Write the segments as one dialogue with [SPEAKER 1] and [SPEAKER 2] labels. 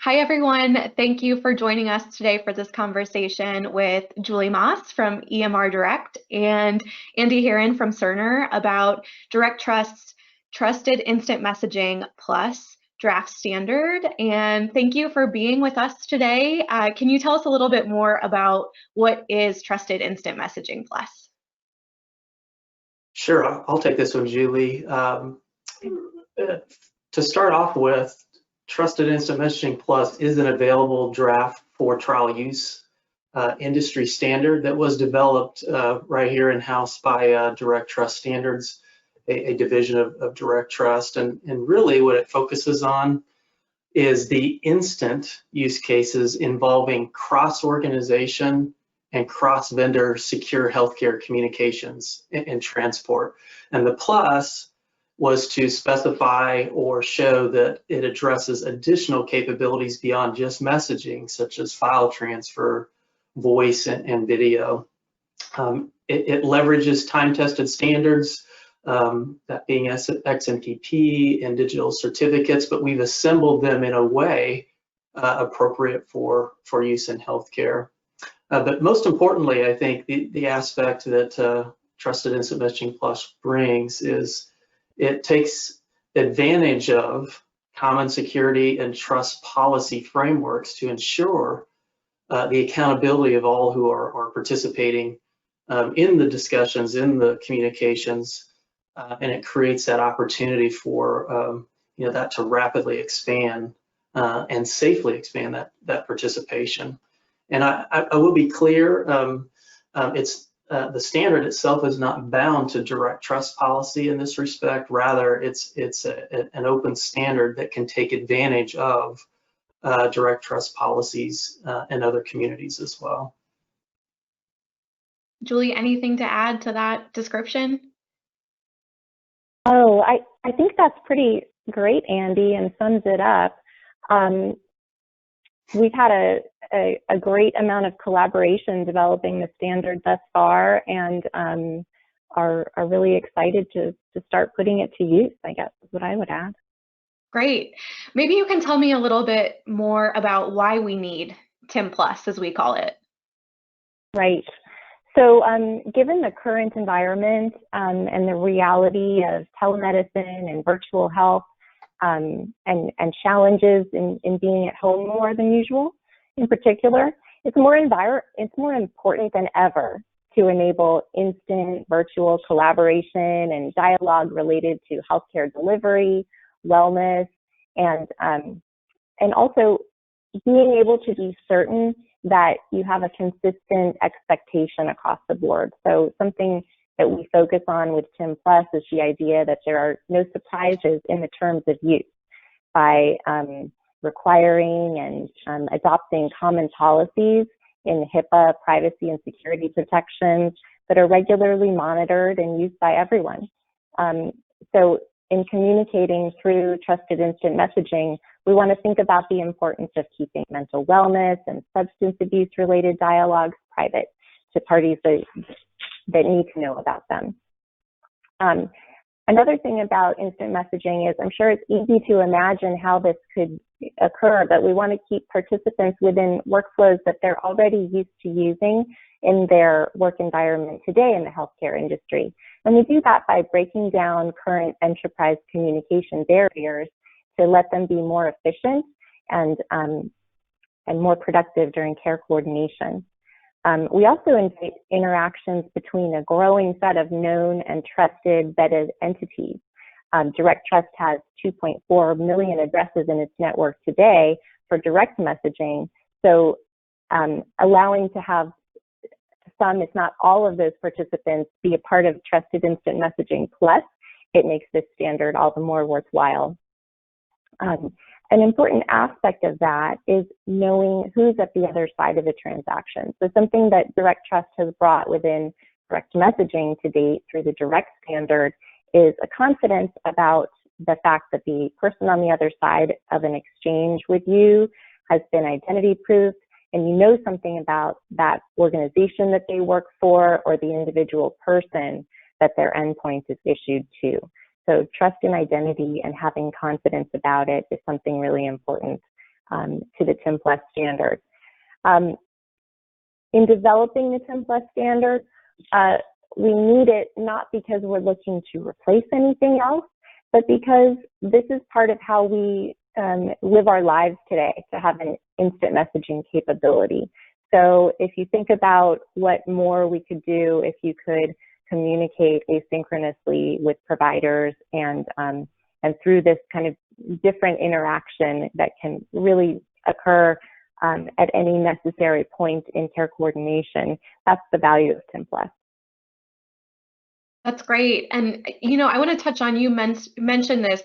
[SPEAKER 1] Hi, everyone. Thank you for joining us today for this conversation with Julie Moss from EMR Direct and Andy Heron from Cerner about Direct Trust's Trusted Instant Messaging Plus draft standard. And thank you for being with us today. Can you tell us a little bit more about what is Trusted Instant Messaging Plus?
[SPEAKER 2] Sure, I'll take this one, Julie. To start off with, Trusted Instant Messaging Plus is an available draft for trial use industry standard that was developed right here in-house by Direct Trust Standards, a division of Direct Trust. And really what it focuses on is the instant use cases involving cross-organization and cross-vendor secure healthcare communications and transport. And the plus was to specify or show that it addresses additional capabilities beyond just messaging, such as file transfer, voice, and video. It leverages time-tested standards, that being XMPP and digital certificates, but we've assembled them in a way appropriate for use in healthcare. But most importantly, I think the aspect that Trusted Instant Messaging Plus brings is it takes advantage of common security and trust policy frameworks to ensure the accountability of all who are participating in the discussions, in the communications, and it creates that opportunity for that to rapidly expand and safely expand that participation. And I will be clear, the standard itself is not bound to direct trust policy in this respect. Rather, it's an open standard that can take advantage of direct trust policies in other communities as well.
[SPEAKER 1] Julie, anything to add to that description?
[SPEAKER 3] Oh, I think that's pretty great, Andy, and sums it up. We've had a great amount of collaboration developing the standard thus far, and are really excited to start putting it to use, I guess is what I would add.
[SPEAKER 1] Great. Maybe you can tell me a little bit more about why we need TIM Plus, as we call it.
[SPEAKER 3] Right. So given the current environment and the reality of telemedicine and virtual health, and challenges in being at home more than usual, in particular, it's more important than ever to enable instant virtual collaboration and dialogue related to healthcare delivery, wellness, and also being able to be certain that you have a consistent expectation across the board. So something that we focus on with TIM Plus is the idea that there are no surprises in the terms of use by requiring and adopting common policies in HIPAA, privacy and security protections that are regularly monitored and used by everyone. So in communicating through trusted instant messaging, we want to think about the importance of keeping mental wellness and substance abuse related dialogues private to parties that need to know about them. Another thing about instant messaging is I'm sure it's easy to imagine how this could occur, but we want to keep participants within workflows that they're already used to using in their work environment today in the healthcare industry. And we do that by breaking down current enterprise communication barriers to let them be more efficient and more productive during care coordination. We also invite interactions between a growing set of known and trusted vetted entities. Direct Trust has 2.4 million addresses in its network today for direct messaging. So allowing to have some, if not all of those participants be a part of Trusted Instant Messaging Plus, it makes this standard all the more worthwhile. An important aspect of that is knowing who's at the other side of the transaction. So something that Direct Trust has brought within direct messaging to date through the direct standard is a confidence about the fact that the person on the other side of an exchange with you has been identity proofed, and you know something about that organization that they work for or the individual person that their endpoint is issued to. So trust and identity and having confidence about it is something really important to the TIM Plus standard. In developing the TIM Plus standard, we need it not because we're looking to replace anything else, but because this is part of how we live our lives today, to have an instant messaging capability. So if you think about what more we could do if you could communicate asynchronously with providers and through this kind of different interaction that can really occur at any necessary point in care coordination, that's the value of TIM Plus.
[SPEAKER 1] That's great. And, I want to touch on, you mentioned this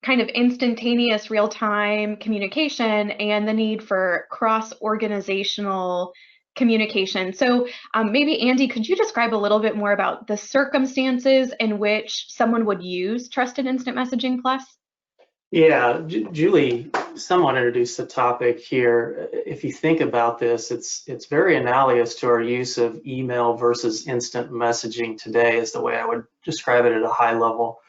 [SPEAKER 1] kind of instantaneous real-time communication and the need for cross-organizational communication. So maybe, Andy, could you describe a little bit more about the circumstances in which someone would use Trusted Instant Messaging Plus?
[SPEAKER 2] Yeah, Julie somewhat introduced the topic here. If you think about this, it's very analogous to our use of email versus instant messaging today, is the way I would describe it at a high level.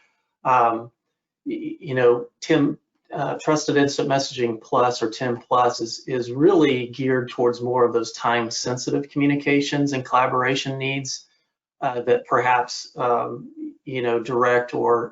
[SPEAKER 2] Trusted Instant Messaging Plus, or TIM Plus, is really geared towards more of those time-sensitive communications and collaboration needs that perhaps direct or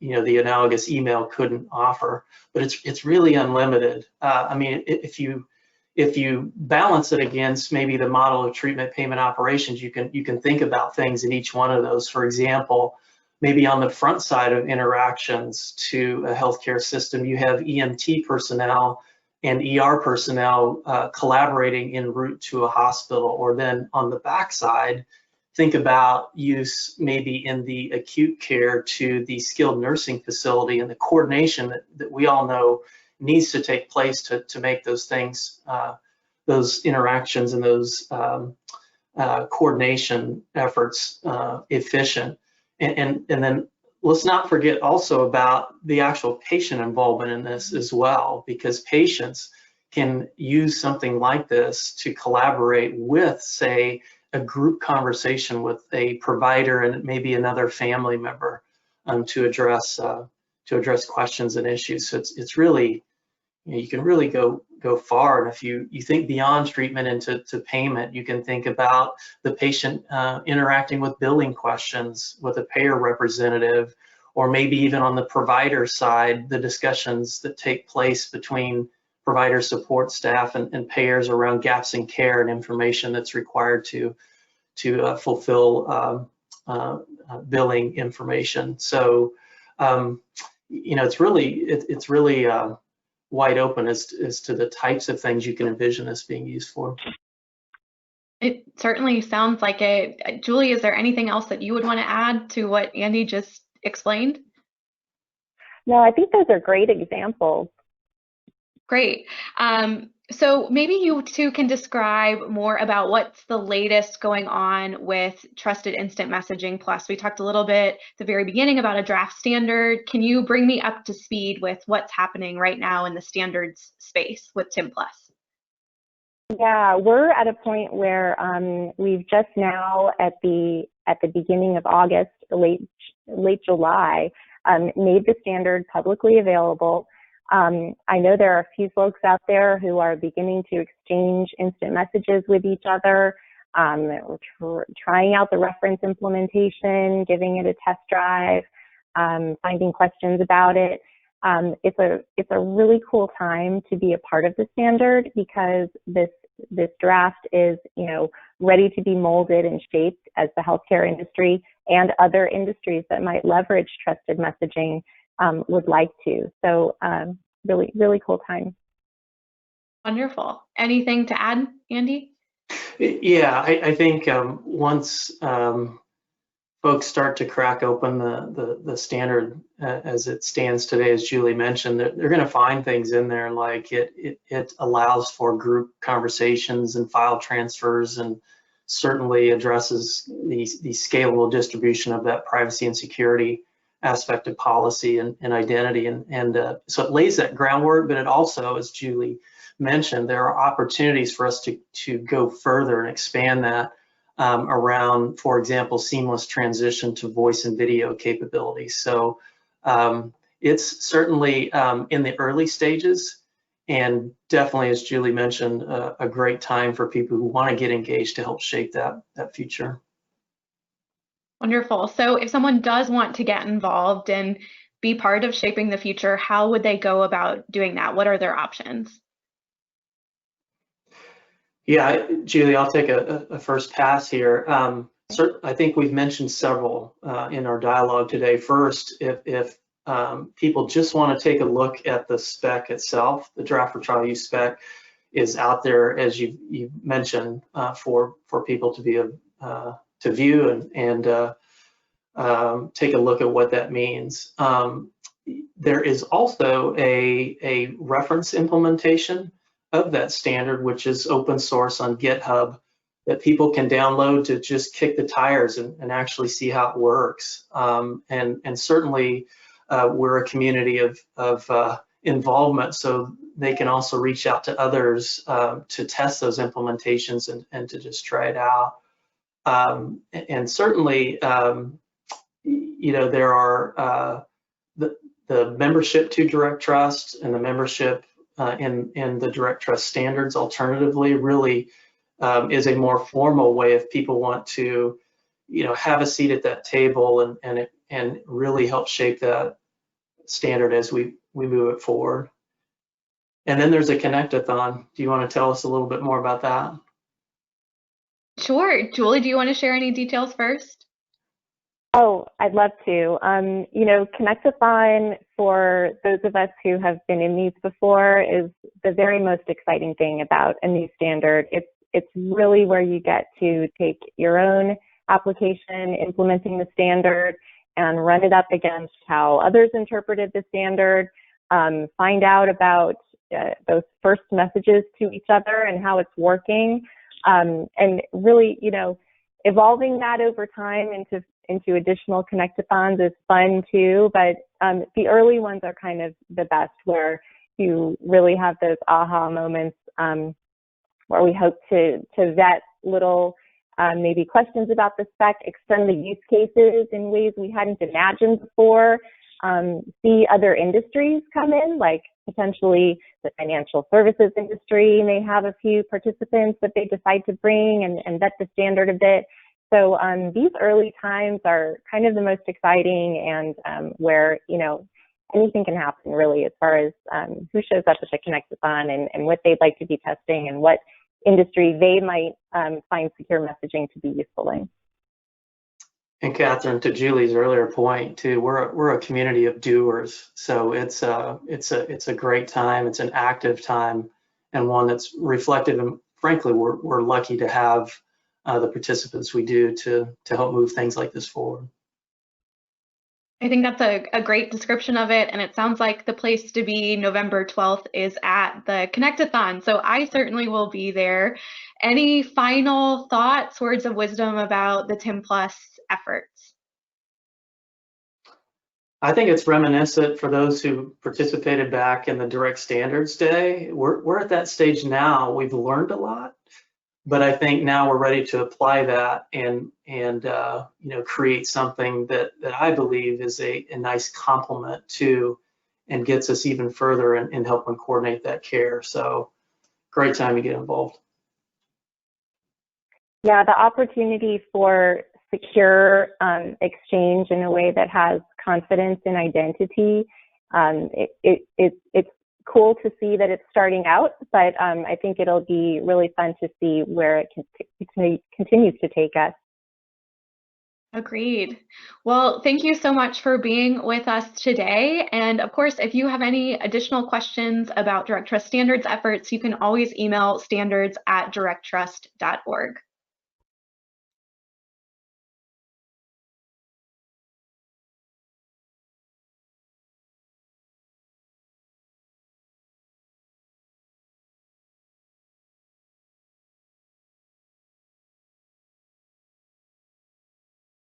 [SPEAKER 2] the analogous email couldn't offer. But it's really unlimited. I mean, if you balance it against maybe the model of treatment payment operations, you can think about things in each one of those. For example, maybe on the front side of interactions to a healthcare system, you have EMT personnel and ER personnel collaborating en route to a hospital. Or then on the back side, think about use maybe in the acute care to the skilled nursing facility, and the coordination that we all know needs to take place to make those things, those interactions and those coordination efforts efficient. And then let's not forget also about the actual patient involvement in this as well, because patients can use something like this to collaborate with, say, a group conversation with a provider and maybe another family member to address questions and issues. So it's really, you can really go far. And if you think beyond treatment into payment, you can think about the patient interacting with billing questions with a payer representative, or maybe even on the provider side, the discussions that take place between provider support staff and payers around gaps in care and information that's required to fulfill billing information. So it's really wide open as to the types of things you can envision this being used for.
[SPEAKER 1] It certainly sounds like it. Julie, is there anything else that you would want to add to what Andy just explained?
[SPEAKER 3] No, I think those are great examples.
[SPEAKER 1] Great. So maybe you two can describe more about what's the latest going on with Trusted Instant Messaging Plus. We talked a little bit at the very beginning about a draft standard. Can you bring me up to speed with what's happening right now in the standards space with TIM Plus?
[SPEAKER 3] Yeah, we're at a point where we've just now at the beginning of August, late July, made the standard publicly available. I know there are a few folks out there who are beginning to exchange instant messages with each other. We're trying out the reference implementation, giving it a test drive, finding questions about it. It's a really cool time to be a part of the standard, because this draft is, ready to be molded and shaped as the healthcare industry and other industries that might leverage trusted messaging would like to. So really, really cool time.
[SPEAKER 1] Wonderful. Anything to add, Andy?
[SPEAKER 2] Yeah, I think once folks start to crack open the standard as it stands today, as Julie mentioned, they're going to find things in there like it allows for group conversations and file transfers, and certainly addresses the scalable distribution of that privacy and security aspect of policy and identity, and so it lays that groundwork. But it also, as Julie mentioned, there are opportunities for us to go further and expand that around, for example, seamless transition to voice and video capabilities. So it's certainly in the early stages, and definitely, as Julie mentioned, a great time for people who want to get engaged to help shape that future.
[SPEAKER 1] Wonderful. So if someone does want to get involved and be part of shaping the future, how would they go about doing that? What are their options?
[SPEAKER 2] Yeah, Julie, I'll take a first pass here. I think we've mentioned several in our dialogue today. First, if people just want to take a look at the spec itself, the draft for trial use spec is out there, as you mentioned, for people to be to view and take a look at what that means. There is also a reference implementation of that standard, which is open source on GitHub, that people can download to just kick the tires and actually see how it works. And certainly we're a community of involvement, so they can also reach out to others to test those implementations and to just try it out. And certainly, there are the membership to Direct Trust and the membership in the Direct Trust standards alternatively really is a more formal way if people want to, have a seat at that table and really help shape that standard as we move it forward. And then there's a Connect-a-thon. Do you want to tell us a little bit more about that?
[SPEAKER 1] Sure. Julie, do you want to share any details first?
[SPEAKER 3] Oh, I'd love to. Connect-a-thon, for those of us who have been in these before, is the very most exciting thing about a new standard. It's really where you get to take your own application, implementing the standard, and run it up against how others interpreted the standard, find out about those first messages to each other and how it's working, and really, evolving that over time into additional Connect-a-thons is fun too, but the early ones are kind of the best, where you really have those aha moments, where we hope to vet little maybe questions about the spec, extend the use cases in ways we hadn't imagined before, see other industries come in, like potentially the financial services industry may have a few participants that they decide to bring and vet the standard a bit. So these early times are kind of the most exciting, and where, anything can happen really, as far as who shows up at the Connect-a-thon and what they'd like to be testing and what industry they might find secure messaging to be useful in.
[SPEAKER 2] And Catherine, to Julie's earlier point too, we're a community of doers, so it's a great time. It's an active time, and one that's reflective. And frankly, we're lucky to have the participants we do to help move things like this forward.
[SPEAKER 1] I think that's a great description of it, and it sounds like the place to be November 12th is at the Connect-a-thon, so I certainly will be there. Any final thoughts, words of wisdom about the TIM Plus efforts?
[SPEAKER 2] I think it's reminiscent for those who participated back in the Direct Standards Day. We're at that stage now. We've learned a lot, but I think now we're ready to apply that and create something that I believe is a nice complement to and gets us even further in helping coordinate that care. So great time to get involved.
[SPEAKER 3] Yeah, the opportunity for secure exchange in a way that has confidence in identity, it's cool to see that it's starting out, but I think it'll be really fun to see where it continues to take us.
[SPEAKER 1] Agreed. Well, thank you so much for being with us today. And of course, if you have any additional questions about Direct Trust Standards efforts, you can always email standards@directtrust.org.